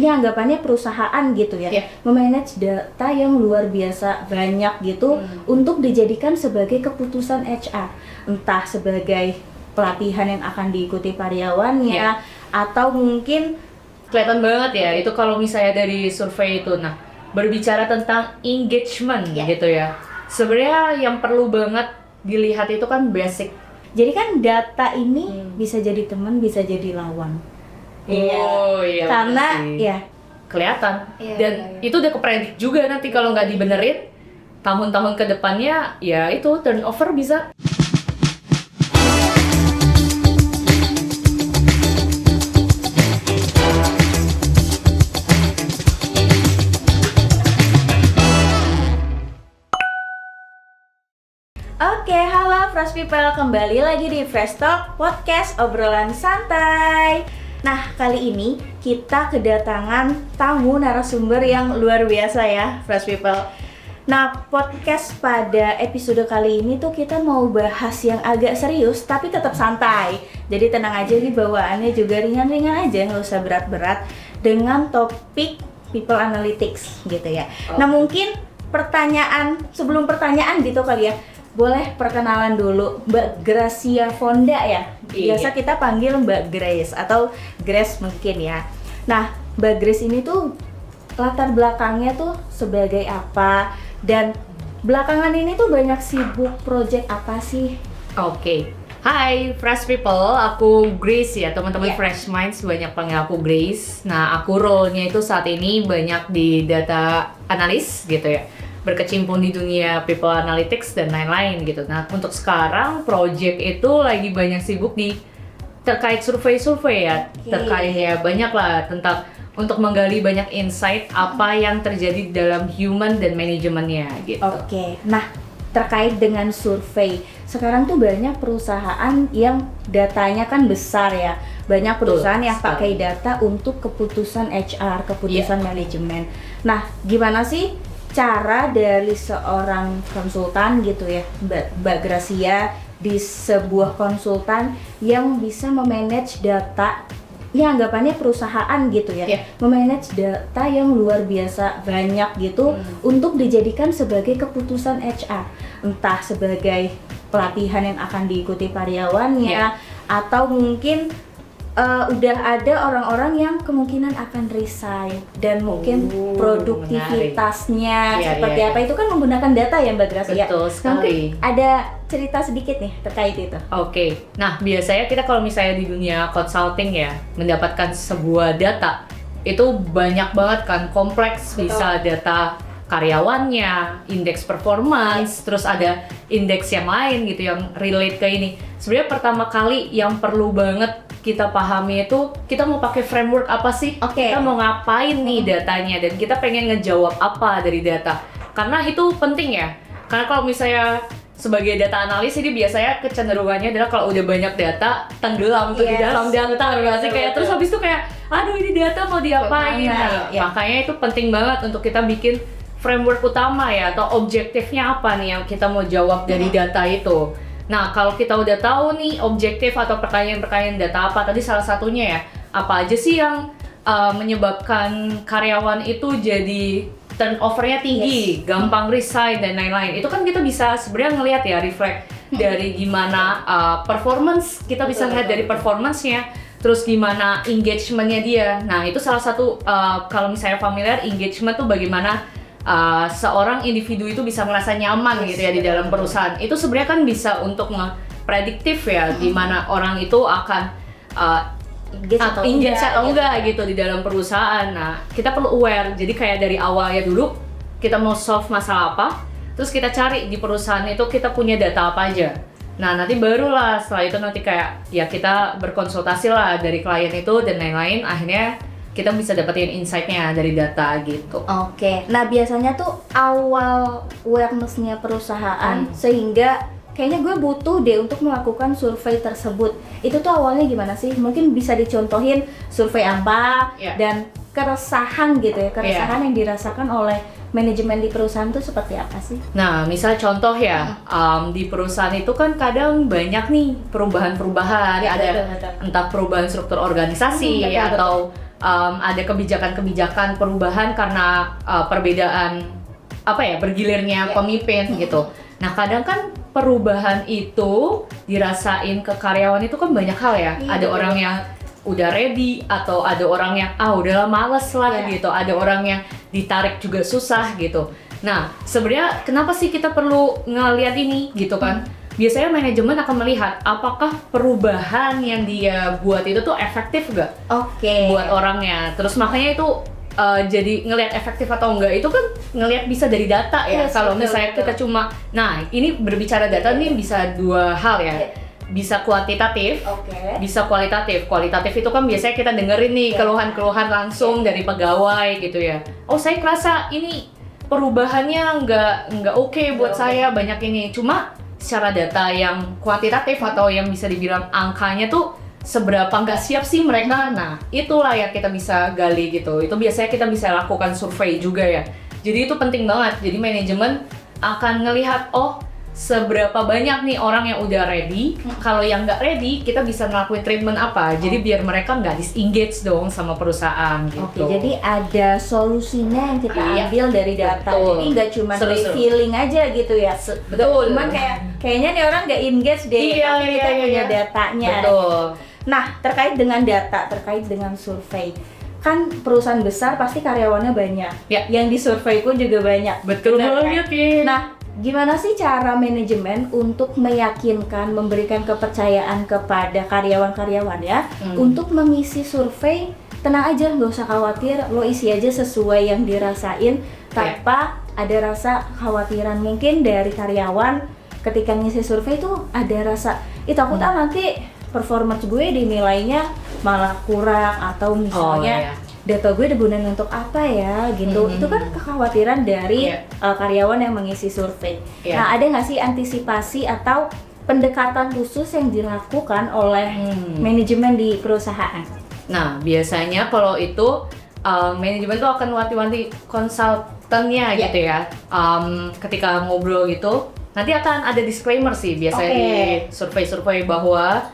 ya anggapannya perusahaan gitu ya, memanage data yang luar biasa banyak gitu untuk dijadikan sebagai keputusan HR, entah sebagai pelatihan yang akan diikuti karyawannya atau mungkin kelihatan banget ya itu kalau misalnya dari survei itu. Nah, berbicara tentang engagement gitu ya. Sebenarnya yang perlu banget dilihat itu kan basic. Jadi kan data ini bisa jadi teman, bisa jadi lawan. Iya. Karena kelihatan. Dan itu udah kepredik juga nanti kalau nggak dibenerin tahun-tahun ke depannya ya itu turnover bisa. Oke, halo Fresh People, kembali lagi di Fresh Talk Podcast obrolan santai. Nah, kali ini kita kedatangan tamu narasumber yang luar biasa ya, Fresh People. Nah, podcast pada episode kali ini tuh kita mau bahas yang agak serius tapi tetap santai. Jadi tenang aja nih, bawaannya juga ringan-ringan aja, nggak usah berat-berat, dengan topik People Analytics gitu ya. Nah, mungkin sebelum pertanyaan gitu kali ya, boleh perkenalan dulu, Mbak Gracia Fonda ya. Biasa kita panggil Mbak Grace atau Grace mungkin ya. Nah, Mbak Grace ini tuh latar belakangnya tuh sebagai apa, dan belakangan ini tuh banyak sibuk project apa sih? Oke. Hai Fresh People, aku Grace ya, teman-teman Fresh Minds banyak panggil aku Grace. Nah, aku role-nya itu saat ini banyak di data analis gitu ya, berkecimpung di dunia people analytics dan lain-lain gitu. Nah, untuk sekarang project itu lagi banyak sibuk di terkait survei-survei ya. Terkait ya banyak lah tentang untuk menggali banyak insight apa yang terjadi dalam human dan manajemennya gitu. Oke. Nah, terkait dengan survei, sekarang tuh banyak perusahaan yang datanya kan besar ya. Banyak perusahaan yang pakai data untuk keputusan HR, keputusan manajemen. Nah, gimana sih cara dari seorang konsultan gitu ya, Mbak Gracia, di sebuah konsultan yang bisa memanage data, ya anggapannya perusahaan gitu ya, memanage data yang luar biasa banyak gitu untuk dijadikan sebagai keputusan HR, entah sebagai pelatihan yang akan diikuti karyawannya atau mungkin udah ada orang-orang yang kemungkinan akan resign dan mungkin produktivitasnya seperti apa itu kan menggunakan data ya Mbak Gracia. Betul sekali. Mungkin ada cerita sedikit nih terkait itu. Oke. Nah, biasanya kita kalau misalnya di dunia consulting ya, mendapatkan sebuah data itu banyak banget kan, kompleks. Bisa data karyawannya, indeks performance, terus ada indeks yang lain gitu yang relate ke ini. Sebenarnya pertama kali yang perlu banget kita pahami itu, kita mau pakai framework apa sih? Kita mau ngapain nih datanya, dan kita pengen ngejawab apa dari data. Karena itu penting ya. Karena kalau misalnya sebagai data analis ini biasanya kecenderungannya adalah kalau udah banyak data tenggelam tuh di dalam data, nggak sih? Kayak terus habis itu kayak, aduh ini data mau diapain? Makanya itu penting banget untuk kita bikin framework utama ya, atau objektifnya apa nih yang kita mau jawab dari data itu. Nah, kalau kita udah tahu nih objektif atau pertanyaan-pertanyaan data apa, tadi salah satunya ya, apa aja sih yang menyebabkan karyawan itu jadi turnover-nya tinggi, gampang resign dan lain-lain. Itu kan kita bisa sebenarnya ngelihat ya, reflect dari gimana performance, kita bisa ngeliat dari performance-nya, terus gimana engagement-nya dia. Nah, itu salah satu, kalau misalnya familiar, engagement tuh bagaimana seorang individu itu bisa merasa nyaman gitu ya di dalam perusahaan. Itu sebenarnya kan bisa untuk prediktif ya, di mana orang itu akan atau enggak gitu di dalam perusahaan. Nah, kita perlu aware. Jadi kayak dari awalnya dulu kita mau solve masalah apa, terus kita cari di perusahaan itu kita punya data apa aja. Nah, nanti barulah setelah itu nanti kayak ya kita berkonsultasi lah dari klien itu dan lain-lain, akhirnya kita bisa dapetin insight-nya dari data gitu. Oke. Nah, biasanya tuh awal awareness-nya perusahaan sehingga kayaknya gue butuh deh untuk melakukan survei tersebut. Itu tuh awalnya gimana sih? Mungkin bisa dicontohin survei apa dan keresahan gitu ya, keresahan yang dirasakan oleh manajemen di perusahaan tuh seperti apa sih? Nah, misal contoh ya, di perusahaan itu kan kadang banyak nih perubahan-perubahan, ada entah perubahan struktur organisasi atau ada kebijakan-kebijakan perubahan karena perbedaan bergilirnya pemimpin gitu. Nah kadang kan perubahan itu dirasain ke karyawan itu kan banyak hal ya. Ada orang yang udah ready atau ada orang yang udahlah males lah gitu. Ada orang yang ditarik juga susah gitu. Nah sebenarnya kenapa sih kita perlu ngeliat ini gitu kan? Biasanya manajemen akan melihat apakah perubahan yang dia buat itu tuh efektif gak buat orangnya. Terus makanya itu jadi ngelihat efektif atau enggak itu kan ngelihat bisa dari data ya. Kalau misalnya kita cuma, nah ini berbicara data ini bisa dua hal ya. Bisa kuantitatif, bisa kualitatif. Kualitatif itu kan biasanya kita dengerin nih keluhan-keluhan langsung dari pegawai gitu ya. Oh saya kerasa ini perubahannya nggak oke buat saya banyak ini. Cuma secara data yang kuantitatif atau yang bisa dibilang angkanya tuh seberapa nggak siap sih mereka. Nah itulah yang kita bisa gali gitu. Itu biasanya kita bisa lakukan survei juga ya. Jadi itu penting banget. Jadi manajemen akan ngelihat seberapa banyak nih orang yang udah ready. Kalau yang nggak ready, kita bisa ngelakuin treatment apa. Jadi biar mereka nggak disengage dong sama perusahaan gitu. Jadi ada solusinya yang kita ambil dari data. Jadi nggak cuma dari feeling aja gitu ya. Betul. Cuman kayaknya nih orang nggak engage deh. Tapi kita punya datanya. Betul. Nah terkait dengan data, terkait dengan survei, kan perusahaan besar pasti karyawannya banyak. Yang disurvei pun juga banyak. Betul banget ya. Nah gimana sih cara manajemen untuk meyakinkan, memberikan kepercayaan kepada karyawan-karyawan ya untuk mengisi survei? Tenang aja, nggak usah khawatir, lo isi aja sesuai yang dirasain tanpa ada rasa khawatiran. Mungkin dari karyawan ketika ngisi survei tuh ada rasa, takut nanti performance gue dinilainya malah kurang atau misalnya data gue digunakan untuk apa ya gitu. Itu kan kekhawatiran dari karyawan yang mengisi survei. Nah ada nggak sih antisipasi atau pendekatan khusus yang dilakukan oleh manajemen di perusahaan? Nah biasanya kalau itu manajemen tuh akan wanti-wanti konsultannya gitu ya. Ketika ngobrol gitu nanti akan ada disclaimer sih biasanya di survei-survei bahwa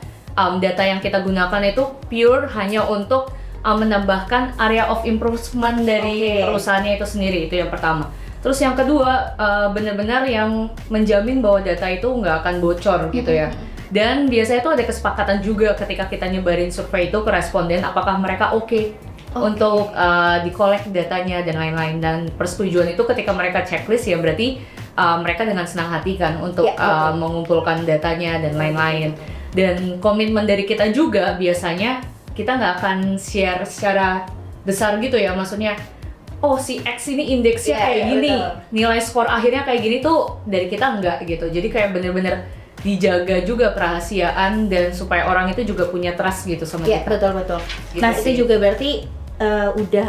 data yang kita gunakan itu pure hanya untuk menambahkan area of improvement dari perusahaannya itu sendiri. Itu yang pertama. Terus yang kedua, benar-benar yang menjamin bahwa data itu nggak akan bocor gitu ya. Dan biasanya itu ada kesepakatan juga ketika kita nyebarin survei itu ke responden, apakah mereka untuk di-collect datanya dan lain-lain. Dan persetujuan itu ketika mereka checklist ya berarti mereka dengan senang hati kan untuk mengumpulkan datanya dan lain-lain. Dan komitmen dari kita juga biasanya kita nggak akan share secara besar gitu ya, maksudnya si X ini indeksnya kayak gini, nilai skor akhirnya kayak gini tuh dari kita enggak gitu. Jadi kayak bener-bener dijaga juga kerahasiaan dan supaya orang itu juga punya trust gitu sama kita. Betul. Gitu nah sih. itu juga berarti udah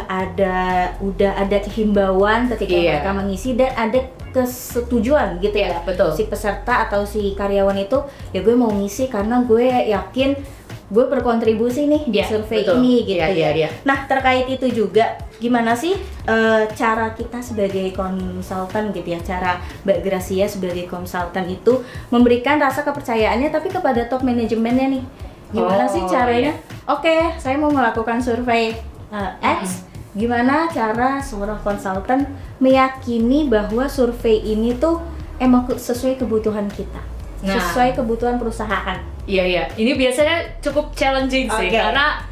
ada himbauan ketika mereka mengisi dan ada kesetujuan gitu ya. Betul. Si peserta atau si karyawan itu ya gue mau ngisi karena gue yakin gue berkontribusi nih di survei ini gitu ya. Nah terkait itu juga gimana sih cara kita sebagai konsultan gitu ya, cara Mbak Gracia sebagai konsultan itu memberikan rasa kepercayaannya tapi kepada top manajemennya nih. Gimana sih caranya? Oke, saya mau melakukan survei X. Gimana cara seorang konsultan meyakini bahwa survei ini tuh emang sesuai kebutuhan kita, sesuai kebutuhan perusahaan? Iya. Ini biasanya cukup challenging sih karena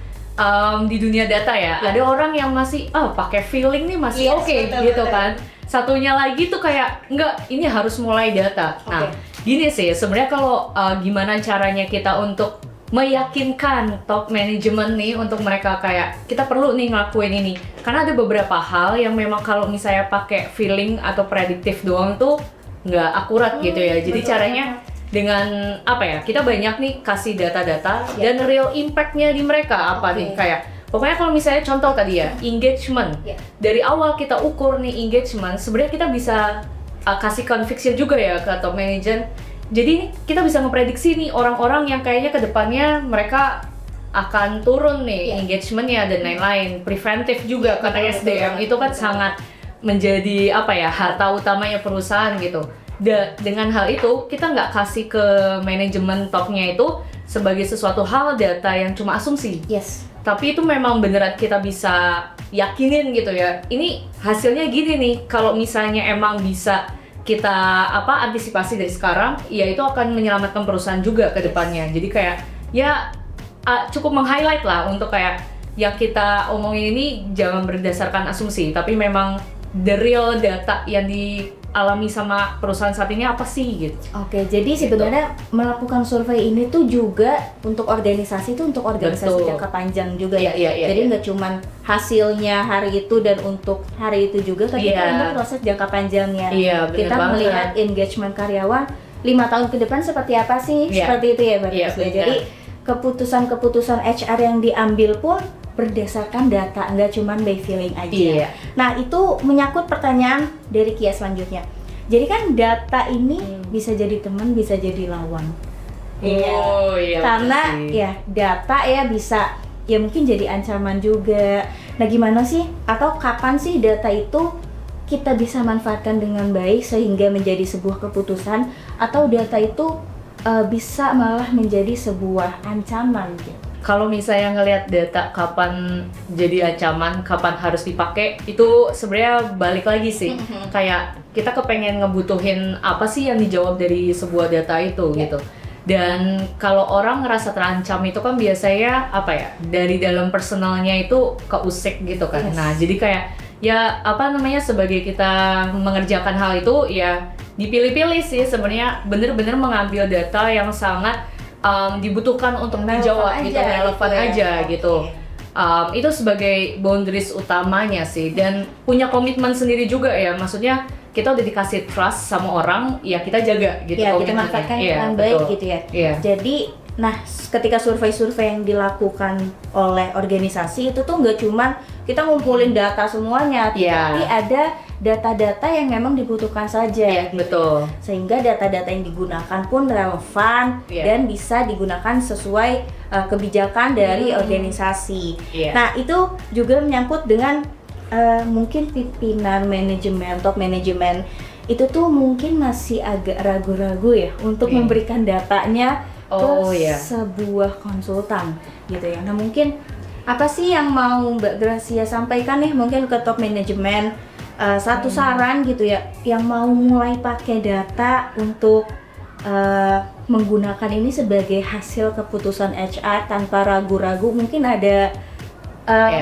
di dunia data ya ada orang yang masih pakai feeling nih masih gitu kan. Satunya lagi tuh kayak enggak, ini harus mulai data. Nah, gini sih sebenarnya kalau gimana caranya kita untuk meyakinkan top manajemen nih untuk mereka kayak kita perlu nih ngelakuin ini. Karena ada beberapa hal yang memang kalau misalnya pakai feeling atau prediktif doang tuh nggak akurat gitu ya. Jadi caranya dengan kita banyak nih kasih data-data dan real impact-nya di mereka nih kayak pokoknya kalau misalnya contoh tadi ya engagement dari awal kita ukur nih engagement, sebenarnya kita bisa kasih conviction juga ya ke top manager. Jadi kita bisa ngeprediksi nih orang-orang yang kayaknya kedepannya mereka akan turun nih engagementnya dan lain-lain. Preventif juga karena SDM itu kan sangat menjadi harta utamanya perusahaan gitu. Dengan hal itu kita nggak kasih ke manajemen topnya itu sebagai sesuatu hal data yang cuma asumsi. tapi itu memang beneran kita bisa yakinin gitu ya, ini hasilnya gini nih, kalau misalnya emang bisa kita antisipasi dari sekarang, ya itu akan menyelamatkan perusahaan juga ke depannya. Jadi kayak ya cukup meng-highlight lah untuk kayak yang kita omongin ini jangan berdasarkan asumsi, tapi memang the real data yang dialami sama perusahaan saat ini apa sih gitu. Oke, jadi sebenarnya melakukan survei ini tuh juga untuk organisasi Betul. jangka panjang juga ya. Iya, Jadi iya. nggak cuman hasilnya hari itu dan untuk hari itu juga, tapi Iya. untuk proses jangka panjangnya. Iya, bener Kita banget. melihat engagement karyawan 5 tahun ke depan seperti apa sih? Iya. Seperti itu ya, Mbak Iya, Rizlia. benar. Jadi keputusan-keputusan HR yang diambil pun berdasarkan data, nggak cuman by feeling aja. Iya. Nah, itu menyangkut pertanyaan dari Kia selanjutnya. Jadi kan data ini bisa jadi teman, bisa jadi lawan. Oh iya. Karena betul sih. ya data ya bisa ya mungkin jadi ancaman juga. Nah, gimana sih atau kapan sih data itu kita bisa manfaatkan dengan baik sehingga menjadi sebuah keputusan, atau data itu bisa malah menjadi sebuah ancaman gitu. Kalau misalnya ngelihat data kapan jadi ancaman, kapan harus dipakai, itu sebenarnya balik lagi sih. Kayak kita kepengen ngebutuhin apa sih yang dijawab dari sebuah data itu gitu. Dan kalau orang ngerasa terancam itu kan biasanya dari dalam personalnya itu keusik gitu kan. Yes. Nah, jadi kayak ya sebagai kita mengerjakan hal itu ya dipilih-pilih sih sebenarnya, bener-bener mengambil data yang sangat dibutuhkan untuk Relevan dijawab aja gitu, relevan gitu ya. aja Oke. gitu. Itu sebagai boundaries utamanya sih, dan punya komitmen sendiri juga ya, maksudnya kita udah dikasih trust sama orang, ya kita jaga gitu. Ya, kita komitmennya. manfaatkan Iya, dengan baik betul. gitu ya. Iya. Jadi, nah ketika survei-survei yang dilakukan oleh organisasi itu tuh nggak cuman kita ngumpulin data semuanya, Iya. tapi ada data-data yang memang dibutuhkan saja. Iya, gitu. betul. Sehingga data-data yang digunakan pun relevan Iya. dan bisa digunakan sesuai kebijakan dari organisasi. Iya. Nah, itu juga menyangkut dengan mungkin pimpinan manajemen, top manajemen itu tuh mungkin masih agak ragu-ragu ya untuk Iya. memberikan datanya Oh, ke iya. sebuah konsultan gitu ya. Nah, mungkin apa sih yang mau Mbak Gracia sampaikan nih mungkin ke top manajemen, satu saran gitu ya yang mau mulai pakai data untuk menggunakan ini sebagai hasil keputusan HR tanpa ragu-ragu, mungkin ada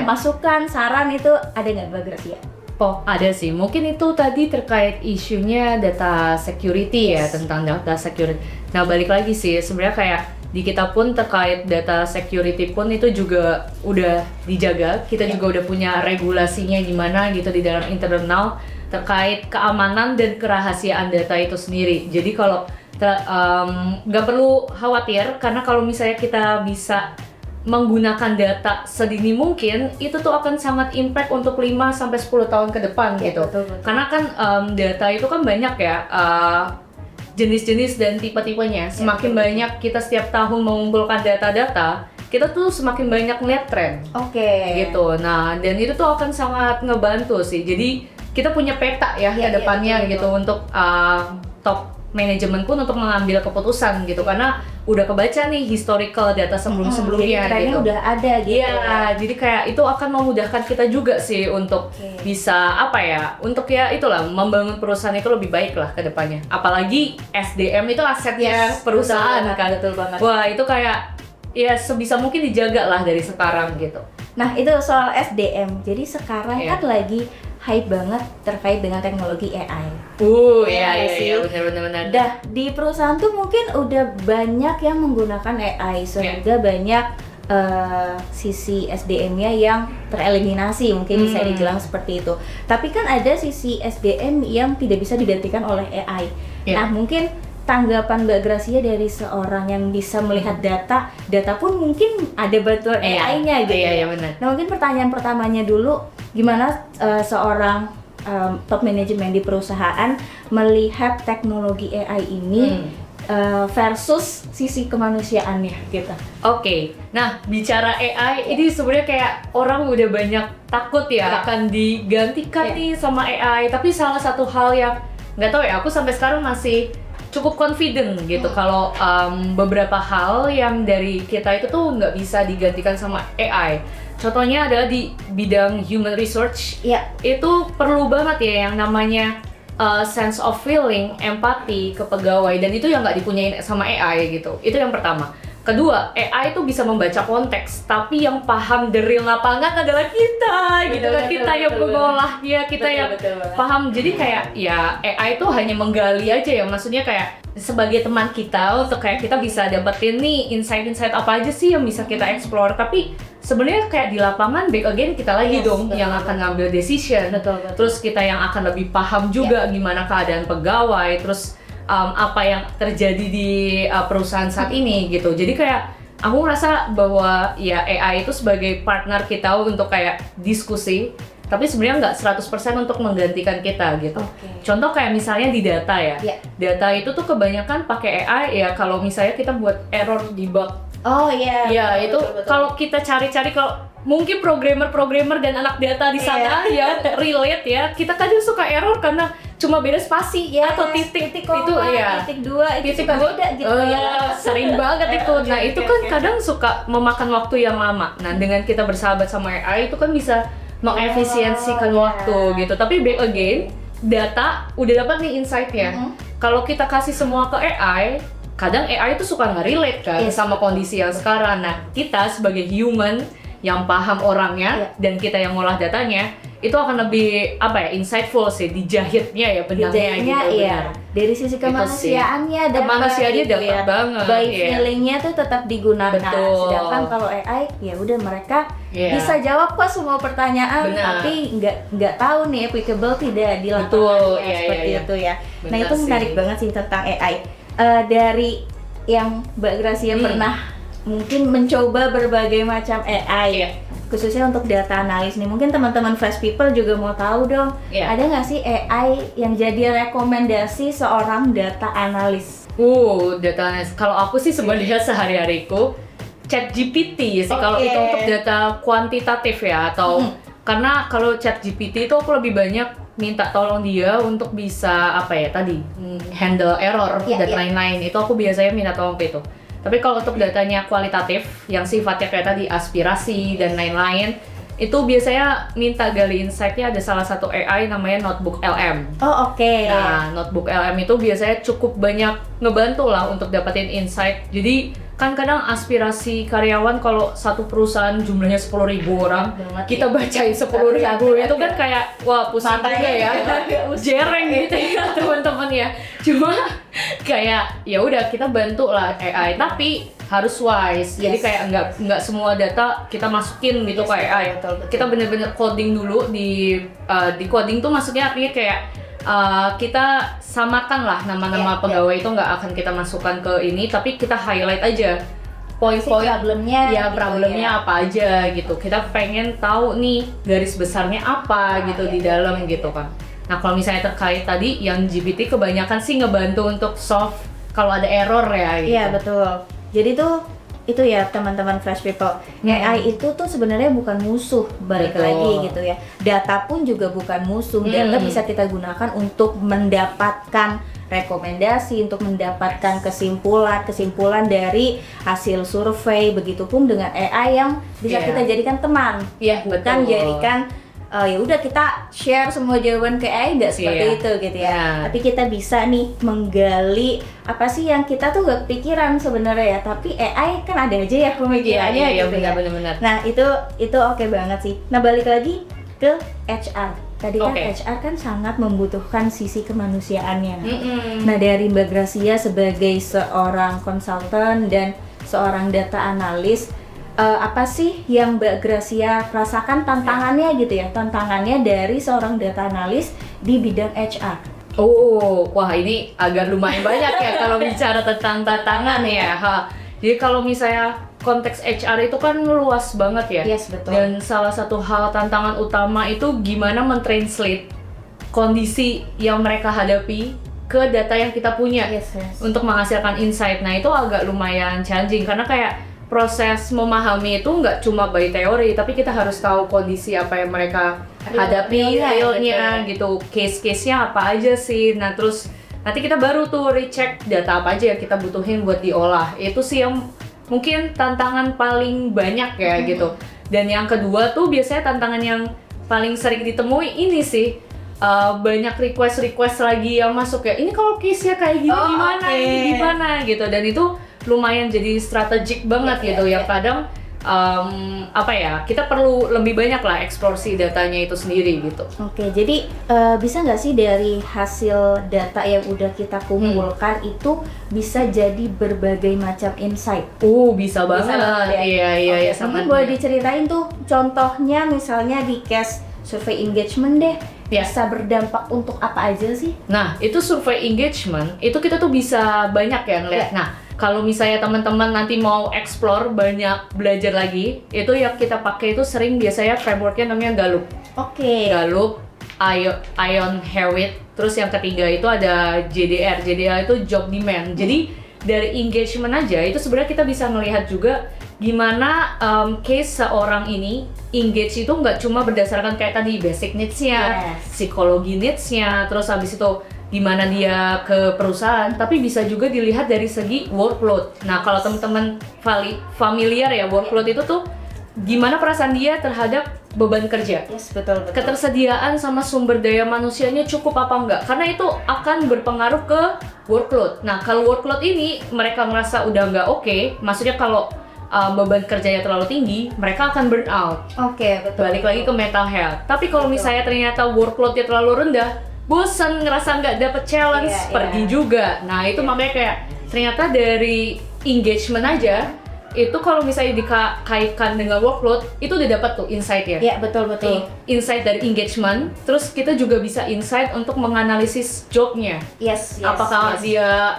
masukan, saran itu ada nggak Mbak Gracia? Oh, ada sih. Mungkin itu tadi terkait isunya data security ya, tentang data security. Nah, balik lagi sih, sebenarnya kayak di kita pun terkait data security pun itu juga udah dijaga. Kita juga udah punya regulasinya gimana gitu di dalam internal terkait keamanan dan kerahasiaan data itu sendiri. Jadi kalau nggak perlu khawatir, karena kalau misalnya kita bisa menggunakan data sedini mungkin, itu tuh akan sangat impact untuk 5-10 tahun ke depan Ya, gitu. betul. Karena kan data itu kan banyak ya, jenis-jenis dan tipe-tipenya. Semakin betul. banyak kita setiap tahun mengumpulkan data-data, kita tuh semakin banyak ngeliat tren Oke. gitu. Nah, dan itu tuh akan sangat ngebantu sih. Jadi kita punya peta ya Iya, ke depannya betul, gitu untuk top manajemen pun untuk mengambil keputusan gitu, karena udah kebaca nih historical data sebelum-sebelumnya jadi trennya gitu. udah ada gitu. Iya, jadi kayak itu akan memudahkan kita juga sih untuk Oke. bisa untuk ya itulah membangun perusahaan itu lebih baik lah ke depannya. Apalagi SDM itu asetnya perusahaan betul banget, kan. betul banget. Wah, itu kayak ya sebisa mungkin dijaga lah dari sekarang gitu. Nah, itu soal SDM. Jadi sekarang Iya. kan lagi hype banget terkait dengan teknologi AI. Iya Iya sih. benar. Dah di perusahaan tuh mungkin udah banyak yang menggunakan AI sehingga banyak sisi SDM-nya yang tereliminasi, mungkin bisa dibilang seperti itu. Tapi kan ada sisi SDM yang tidak bisa digantikan oleh AI. Iya. Nah, mungkin tanggapan Mbak Gracia dari seorang yang bisa melihat data pun mungkin ada bantuan AI-nya gitu. Iya benar. Nah, mungkin pertanyaan pertamanya dulu, gimana seorang top manajemen di perusahaan melihat teknologi AI ini versus sisi kemanusiaannya gitu. Oke, nah bicara AI ini sebenarnya kayak orang udah banyak takut ya akan digantikan nih sama AI. Tapi salah satu hal yang nggak tahu ya, aku sampai sekarang masih cukup confident gitu kalau beberapa hal yang dari kita itu tuh nggak bisa digantikan sama AI. Contohnya adalah di bidang human research, itu perlu banget ya yang namanya sense of feeling, empati ke pegawai, dan itu yang nggak dipunyain sama AI gitu. Itu yang pertama. Kedua, AI itu bisa membaca konteks, tapi yang paham the real lapangan adalah kita, gitu kan, kita yang mengolahnya, kita yang paham. Jadi kayak ya AI itu hanya menggali aja ya, maksudnya kayak sebagai teman kita untuk kayak kita bisa dapetin nih insight-insight apa aja sih yang bisa kita explore. Tapi sebenarnya kayak di lapangan back again kita lagi dong yang akan ngambil decision. Terus kita yang akan lebih paham juga gimana keadaan pegawai, terus apa yang terjadi di perusahaan saat ini gitu. Jadi kayak aku ngerasa bahwa ya AI itu sebagai partner kita untuk kayak diskusi, tapi sebenarnya nggak 100% untuk menggantikan kita gitu. Contoh kayak misalnya di data ya. Data itu tuh kebanyakan pakai AI ya kalau misalnya kita buat error di bug. Ya itu kalau kita cari-cari, kalau mungkin programmer dan anak data di sana ya relate ya, kita kadang suka error karena cuma beda spasi atau titik titik dua itu titik suka beda gitu sering banget itu. Nah itu kan kadang suka memakan waktu yang lama. Nah dengan kita bersahabat sama AI itu kan bisa mengefisiensikan waktu gitu. Tapi back again, data udah dapat nih insight-nya. Kalau kita kasih semua ke AI, kadang AI itu suka nggak relate kan sama kondisi yang sekarang. Nah kita sebagai human yang paham orangnya dan kita yang ngolah datanya, itu akan lebih insightful sih, dijahitnya ya benangnya gitu. Dari sisi kemanusiaannya dapat banget. Baik feelingnya tuh tetap digunakan. Sedangkan kalau AI ya udah mereka bisa jawab kok semua pertanyaan, tapi nggak tahu nih applicable tidak di lapangan seperti itu ya. Nah itu menarik banget sih tentang AI. Dari yang Mbak Gracia pernah mungkin mencoba berbagai macam AI, khususnya untuk data analis nih, mungkin teman-teman Fresh People juga mau tahu dong, ada nggak sih AI yang jadi rekomendasi seorang data analis? Data analis. Kalau aku sih sebenarnya sehari-hariku ChatGPT sih, kalau itu untuk data kuantitatif ya, atau karena kalau ChatGPT itu aku lebih banyak minta tolong dia untuk bisa handle error dan lain-lain. Itu aku biasanya minta tolong ke itu. Tapi kalau untuk datanya kualitatif yang sifatnya kayak tadi aspirasi dan lain-lain, itu biasanya minta gali insight-nya. Ada salah satu AI namanya Notebook LM. Nah, Notebook LM itu biasanya cukup banyak ngebantu lah untuk dapetin insight. Jadi kan kadang aspirasi karyawan kalau satu perusahaan jumlahnya 10.000 orang, kita bacain 10.000 itu kan kayak wah pusing juga ya, jereng gitu ya teman-teman ya. Cuma kayak ya udah kita bantu lah AI, tapi harus wise. Jadi kayak nggak semua data kita masukin gitu ke AI. Kita bener-bener coding dulu di coding tuh maksudnya artinya kayak kita samakan lah nama-nama pegawai itu nggak akan kita masukkan ke ini, tapi kita highlight aja poin-poin problemnya apa aja gitu. Kita pengen tahu nih garis besarnya apa gitu di dalam gitu kan. Nah kalau misalnya terkait tadi yang GPT, kebanyakan sih ngebantu untuk solve kalau ada error ya gitu. Iya betul. Jadi itu ya teman-teman Fresh People, AI itu tuh sebenarnya bukan musuh, balik lagi gitu ya. Data pun juga bukan musuh. Data bisa kita gunakan untuk mendapatkan rekomendasi, untuk mendapatkan kesimpulan dari hasil survei. Begitupun dengan AI yang bisa kita jadikan teman, bukan jadikan ya udah kita share semua jawaban ke AI, nggak seperti itu gitu ya. Tapi kita bisa nih menggali apa sih yang kita tuh gak kepikiran sebenarnya ya, tapi AI kan ada aja ya pemikirannya gitu ya. Benar-benar. Nah itu oke banget sih. Nah balik lagi ke HR. Tadi kan HR kan sangat membutuhkan sisi kemanusiaannya. Nah dari Mbak Gracia sebagai seorang konsultan dan seorang data analis, apa sih yang Mbak Gracia rasakan tantangannya gitu ya, tantangannya dari seorang data analis di bidang HR? Wah ini agak lumayan banyak ya kalau bicara tentang tantangan ya. Jadi kalau misalnya konteks HR itu kan luas banget ya. Betul. Dan salah satu hal tantangan utama itu gimana mentranslate kondisi yang mereka hadapi ke data yang kita punya untuk menghasilkan insight. Nah itu agak lumayan challenging karena kayak proses memahami itu nggak cuma by teori, tapi kita harus tahu kondisi apa yang mereka hadapi, realnya gitu, case-case-nya apa aja sih. Nah terus nanti kita baru tuh recheck data apa aja yang kita butuhin buat diolah. Itu sih yang mungkin tantangan paling banyak ya gitu. Dan yang kedua tuh biasanya tantangan yang paling sering ditemui ini sih, banyak request lagi yang masuk ya, ini kalau case-nya kayak gini gimana, ini gimana gitu. Dan itu lumayan jadi strategik banget gitu ya. Kadang kita perlu lebih banyak lah eksplorasi datanya itu sendiri gitu. Oke, jadi bisa nggak sih dari hasil data yang udah kita kumpulkan itu bisa jadi berbagai macam insight? Bisa banget. Ya? Iya, mungkin boleh diceritain tuh contohnya, misalnya di case survey engagement deh, bisa berdampak untuk apa aja sih? Nah, itu survey engagement, itu kita tuh bisa banyak ya ngeliat. Nah, kalau misalnya teman-teman nanti mau explore banyak belajar lagi, itu yang kita pakai itu sering biasanya frameworknya namanya Gallup. Gallup, Ion Hewitt, terus yang ketiga itu ada JDR. JDR itu job demand. Jadi dari engagement aja itu sebenarnya kita bisa melihat juga gimana case seorang ini engage itu nggak cuma berdasarkan kayak tadi basic needs-nya, psikologi needs-nya, terus habis itu gimana dia ke perusahaan, tapi bisa juga dilihat dari segi workload. Nah, kalau teman-teman familiar ya, workload itu tuh gimana perasaan dia terhadap beban kerja. Betul. Ketersediaan sama sumber daya manusianya cukup apa enggak, karena itu akan berpengaruh ke workload. Nah, kalau workload ini mereka merasa udah nggak oke, maksudnya kalau beban kerjanya terlalu tinggi, mereka akan burn out. Betul. Balik lagi ke mental health. Tapi kalau misalnya ternyata workloadnya terlalu rendah, bosan, ngerasa nggak dapet challenge, pergi juga. Nah, itu makanya kayak ternyata dari engagement aja, itu kalau misalnya dikaitkan dengan workload, itu udah dapat tuh insight ya. Iya, betul. Insight dari engagement, terus kita juga bisa insight untuk menganalisis jobnya. Apakah dia,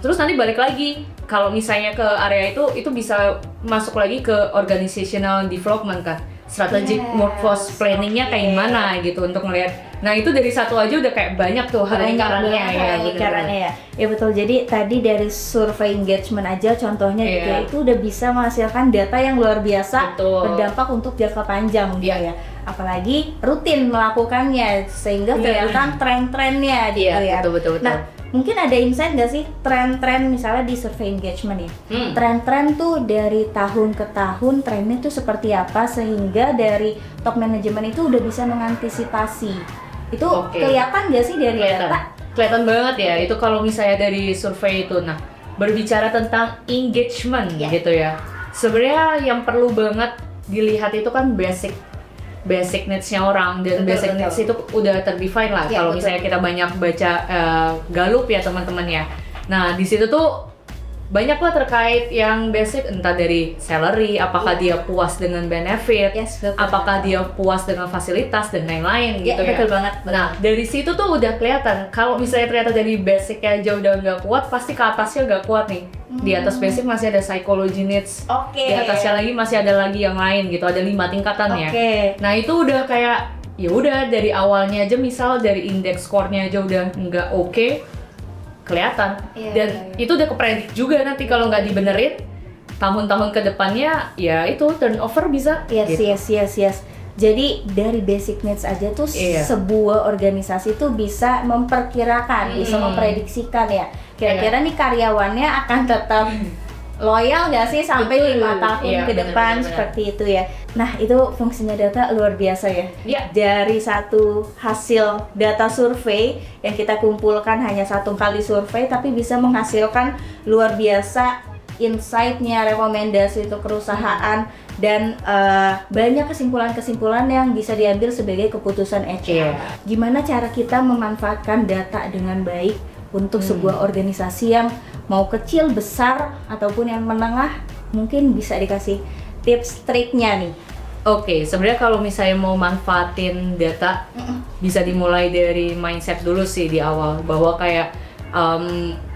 terus nanti balik lagi, kalau misalnya ke area itu bisa masuk lagi ke organizational development kan. Strategic workforce planningnya kayak gimana gitu untuk ngelihat. Nah, itu dari satu aja udah kayak banyak tuh lingkarannya ya. Ya betul. Jadi tadi dari survei engagement aja contohnya gitu ya, itu udah bisa menghasilkan data yang luar biasa, berdampak untuk jangka panjang gitu ya. Apalagi rutin melakukannya sehingga kelihatan tren-trennya gitu ya. Betul. Nah, mungkin ada insight nggak sih tren-tren misalnya di survei engagement ya? Tren-tren tuh dari tahun ke tahun trennya tuh seperti apa sehingga dari top management itu udah bisa mengantisipasi. Itu kelihatan nggak sih dari data? Kelihatan banget ya. Itu kalau misalnya dari survei itu. Nah, berbicara tentang engagement gitu ya. Sebenarnya yang perlu banget dilihat itu kan basic needs-nya orang, dan basic needs itu udah terdefine lah. Kalau misalnya kita banyak baca Gallup ya teman-teman ya. Nah, di situ tuh banyak lah terkait yang basic, entah dari salary, apakah dia puas dengan benefit, apakah dia puas dengan fasilitas dan lain-lain gitu ya. Betul banget. Nah, dari situ tuh udah kelihatan kalau misalnya ternyata dari basicnya aja udah nggak kuat, pasti ke atasnya nggak kuat nih. Di atas basic masih ada psychology needs, di atasnya lagi masih ada lagi yang lain gitu, ada 5 tingkatannya. Nah, itu udah kayak ya udah dari awalnya aja, misal dari indeks score-nya aja udah nggak oke, kelihatan. Dan itu udah kepredik juga nanti kalau nggak dibenerin tahun-tahun ke depannya ya itu turnover bisa. Yes. Jadi dari basic needs aja tuh sebuah organisasi tuh bisa memperkirakan, bisa memprediksikan ya. Kira-kira nih karyawannya akan tetap loyal nggak sih sampai 5 tahun ke depan, seperti itu ya. Nah, itu fungsinya data luar biasa ya. Dari satu hasil data survei yang kita kumpulkan hanya 1 kali survei, tapi bisa menghasilkan luar biasa insight-nya, rekomendasi untuk perusahaan, dan banyak kesimpulan-kesimpulan yang bisa diambil sebagai keputusan HR. Gimana cara kita memanfaatkan data dengan baik untuk sebuah organisasi yang mau kecil, besar, ataupun yang menengah? Mungkin bisa dikasih tips triknya nih. Sebenarnya kalau misalnya mau manfaatin data, bisa dimulai dari mindset dulu sih di awal, bahwa kayak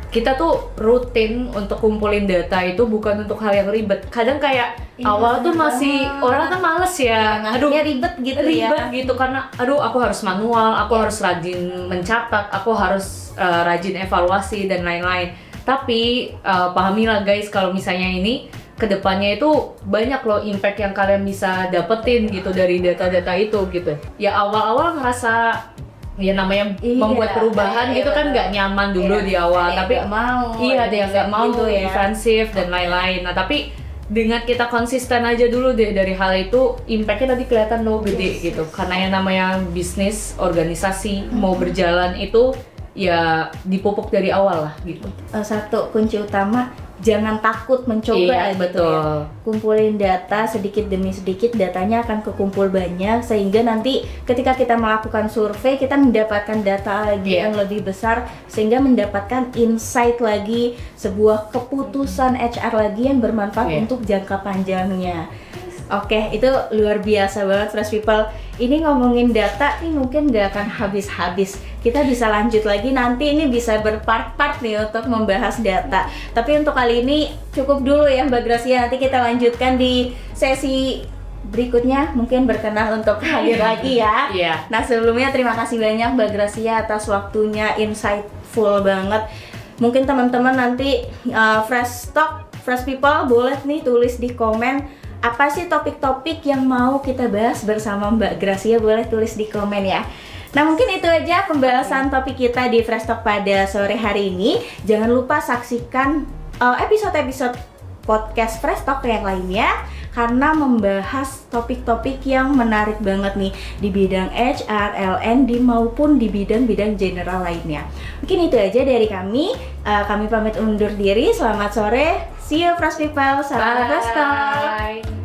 kita tuh rutin untuk kumpulin data itu bukan untuk hal yang ribet. Kadang kayak awal tuh masih orang kan males ya, ribet gitu karena aku harus manual, aku harus rajin mencatat, aku harus rajin evaluasi dan lain-lain. Tapi pahamilah guys, kalau misalnya ini kedepannya itu banyak loh impact yang kalian bisa dapetin gitu dari data-data itu gitu. Ya awal-awal ngerasa ya namanya membuat perubahan itu kan nggak nyaman dulu di awal, tapi nggak mau, ada yang nggak mau gitu ya, defensif dan lain-lain. Nah tapi dengan kita konsisten aja dulu deh dari hal itu, impactnya tadi kelihatan loh gede gitu. Karena yang namanya bisnis, organisasi mau berjalan itu ya dipupuk dari awal lah gitu. Satu kunci utama, jangan takut mencoba Iya, gitu betul. ya. Kumpulin data sedikit demi sedikit, datanya akan kekumpul banyak sehingga nanti ketika kita melakukan survei kita mendapatkan data lagi yang lebih besar sehingga mendapatkan insight lagi, sebuah keputusan HR lagi yang bermanfaat untuk jangka panjangnya. Oke, itu luar biasa banget Fresh People. Ini ngomongin data nih mungkin nggak akan habis-habis. Kita bisa lanjut lagi nanti, ini bisa berpart-part nih untuk membahas data. Tapi untuk kali ini cukup dulu ya Mbak Gracia. Nanti kita lanjutkan di sesi berikutnya, mungkin berkenan untuk hadir lagi ya. Nah sebelumnya terima kasih banyak Mbak Gracia atas waktunya, insightful banget. Mungkin teman-teman nanti Fresh Talk, Fresh People boleh nih tulis di komen apa sih topik-topik yang mau kita bahas bersama Mbak Gracia, boleh tulis di komen ya. Nah mungkin itu aja pembahasan topik kita di Fresh Talk pada sore hari ini. Jangan lupa saksikan episode-episode podcast Fresh Talk yang lainnya karena membahas topik-topik yang menarik banget nih di bidang HR, L&D maupun di bidang-bidang general lainnya. Mungkin itu aja dari kami. Kami pamit undur diri. Selamat sore. See you Fresh People. Salam Fresh Talk.